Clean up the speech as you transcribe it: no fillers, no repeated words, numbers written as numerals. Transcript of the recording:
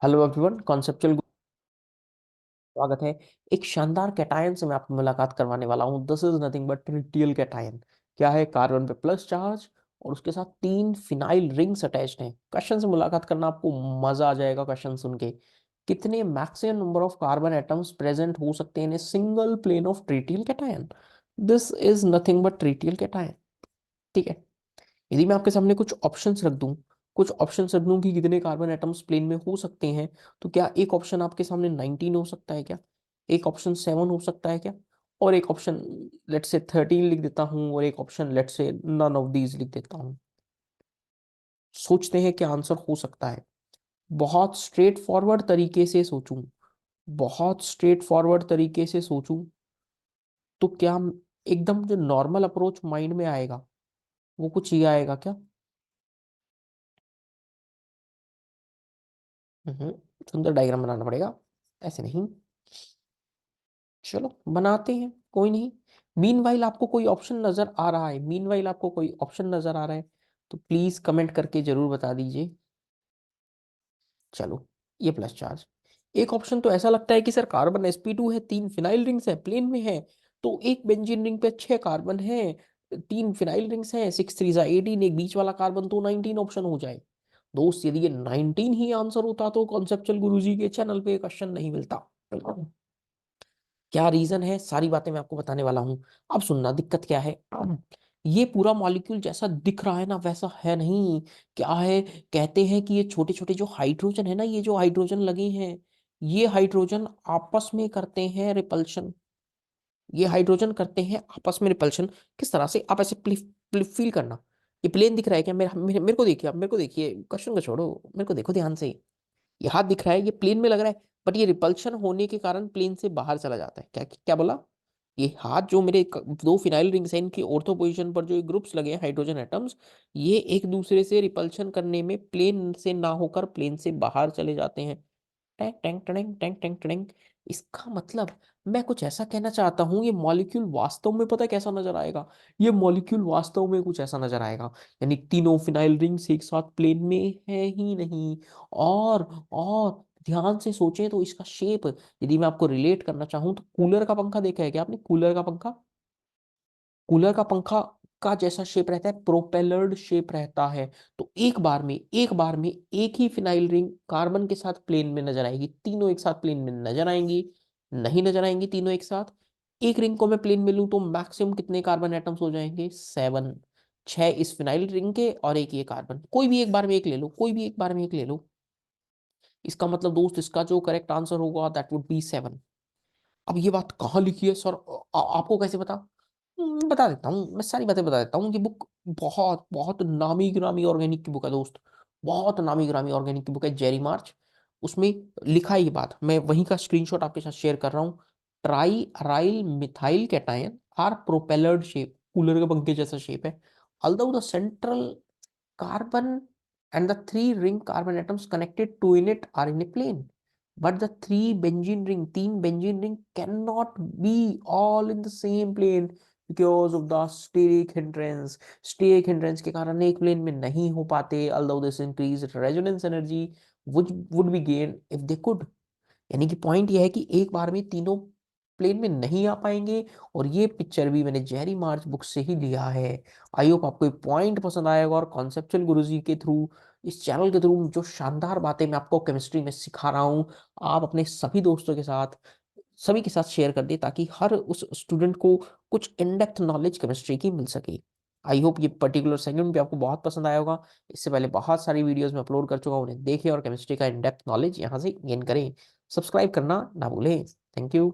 Hello everyone, conceptual स्वागत है। एक शानदार कैटायन से मैं आपको मुलाकात करवाने वाला हूँ। This is nothing but trityl cation. क्या है? कार्बन पे प्लस चार्ज और उसके साथ 3 फिनाइल रिंग्स अटैच्ड हैं। क्वेश्चन से मुलाकात करना आपको मजा आ जाएगा। क्वेश्चन सुन के कितने maximum number of carbon atoms present हो सकते हैं in a single plane of trityl cation? This is nothing but trityl cation. ठीक है। यदि मैं आपके सामने कुछ ऑप्शंस रख दूं कि कितने कार्बन एटम्स प्लेन में हो सकते हैं, तो क्या एक ऑप्शन आपके सामने 19 हो सकता है क्या? एक ऑप्शन 7 हो सकता है क्या? और एक ऑप्शन लेट से 13 लिख देता हूं, और एक ऑप्शन लेट से नन ऑफ दीज लिख देता हूं। सोचते हैं क्या आंसर हो सकता है। बहुत स्ट्रेट फॉरवर्ड तरीके से सोचूं, बहुत स्ट्रेट फॉरवर्ड तरीके से सोचूं, तो क्या एकदम जो नॉर्मल अप्रोच माइंड में आएगा वो कुछ ये आएगा क्या? हम्म, सुंदर डायग्राम बनाना पड़ेगा, ऐसे नहीं। चलो बनाते हैं, कोई नहीं। मीनवाइल आपको कोई ऑप्शन नजर आ रहा है? मीनवाइल आपको कोई ऑप्शन नजर आ रहा है तो प्लीज कमेंट करके जरूर बता दीजिए। चलो, ये प्लस चार्ज। एक ऑप्शन तो ऐसा लगता है कि सर कार्बन sp2 है, 3 फिनाइल रिंग्स है, प्लेन में है, तो एक बेंजीन रिंग पे 6 कार्बन है, 3 फिनाइल रिंग्स हैं, 6 3 18, एक बीच वाला कार्बन, तो 19 ऑप्शन हो जाए। दोस्त, यदि ये 19 ही आंसर होता तो कॉन्सेप्चुअल गुरुजी के चैनल पे क्वेश्चन नहीं मिलता। क्या रीजन है, सारी बातें मैं आपको बताने वाला हूं। अब सुनना, दिक्कत क्या है। ये पूरा मॉलिक्यूल जैसा दिख रहा है ना, वैसा है नहीं। क्या है? कहते हैं कि ये छोटे छोटे जो हाइड्रोजन है ना, ये जो हाइड्रोजन लगे हैं, ये हाइड्रोजन आपस में करते हैं रिपल्शन। ये हाइड्रोजन करते हैं आपस में रिपल्शन। किस तरह से? आप ऐसे फील करना। ये प्लेन दिख रहा है क्या? मेरे को देखिए, आप मेरे को देखिए, क्वेश्चन को छोड़ो, मेरे को देखो ध्यान से। ये हाथ दिख रहा है, ये प्लेन में लग रहा है, बट ये रिपल्शन होने के कारण प्लेन से बाहर चला जाता है। क्या क्या बोला? ये हाथ जो मेरे 2 फिनाइल रिंग्स हैं, इनकी ऑर्थो पोजीशन पर जो ग्रुप्स लगे हैं हाइड्रोजन एटम्स, ये एक दूसरे से रिपल्शन करने में प्लेन से ना होकर प्लेन से बाहर चले जाते हैं। Tank tank tank tank tank tank. इसका मतलब, मैं कुछ ऐसा कहना चाहता हूं, ये मॉलिक्यूल वास्तव में पता है कैसा नजर आएगा? ये मॉलिक्यूल वास्तव में कुछ ऐसा नजर आएगा, यानी तीनों फिनाइल रिंग्स एक साथ प्लेन में है ही नहीं। और ध्यान से सोचें तो इसका शेप, यदि मैं आपको रिलेट करना चाहूं, तो कूलर का पंखा देखा है क्या आपने? कूलर का पंखा, कूलर का पंखा का जैसा शेप रहता है, प्रोपेलर्ड शेप रहता है। तो एक बार में एक ही फिनाइल रिंग कार्बन के साथ प्लेन में नजर आएगी, तीनों एक साथ प्लेन में नजर आएंगी? नहीं नजर आएंगी तीनों एक साथ। एक रिंग को मैं प्लेन में लूं तो मैक्सिमम कितने कार्बन एटम्स हो जाएंगे? 7। 6 इस फिनाइल रिंग के और एक ये कार्बन, कोई भी एक बार में एक ले लो, कोई भी एक बार में एक ले लो। इसका मतलब दोस्त, इसका जो करेक्ट आंसर होगा दैट वुड बी 7। अब ये बात कहाँ लिखी है सर? आपको कैसे पता? बता देता हूँ, मैं सारी बातें बता देता हूँ। कि बुक बहुत बहुत नामी गिरामी ऑर्गेनिक की बुक है दोस्त। बहुत नामी गिरामी ऑर्गेनिक की बुक है, जेरी मार्च। उसमें लिखा है ये बात, मैं वहीं का स्क्रीनशॉट आपके साथ शेयर कर रहा हूँ। Triaryl methyl cation are propellered shape, cooler के पंखे जैसा शेप है। although the central carbon and the 3 ring carbon atoms connected to in it are in a plane, but the 3 benzene ring cannot be all in the same plane because of the steric hindrance. Steric hindrance के कारण एक plane में नहीं हो पाते, although this increased resonance energy would be gained if they could। यानी कि point यह है कि एक बार में तीनों प्लेन में नहीं आ पाएंगे। और ये पिक्चर भी मैंने जेरी मार्च बुक से ही लिया है। आई होप आपको ये पॉइंट पसंद आएगा, और कॉन्सेप्चुअल गुरुजी के थ्रू, इस चैनल के थ्रू जो शानदार बातें मैं आपको केमिस्ट्री में सिखा रहा हूँ, आप अपने सभी दोस्तों के साथ, सभी के साथ शेयर कर दे, ताकि हर उस स्टूडेंट को कुछ इन डेप्थ नॉलेज केमिस्ट्री की मिल सके। आई होप ये पर्टिकुलर सेगमेंट भी आपको बहुत पसंद आया होगा। इससे पहले बहुत सारी वीडियोस में अपलोड कर चुका हूँ, उन्हें देखें और केमिस्ट्री का इन डेप्थ नॉलेज यहाँ से गेन करें। सब्सक्राइब करना ना भूलें। Thank you.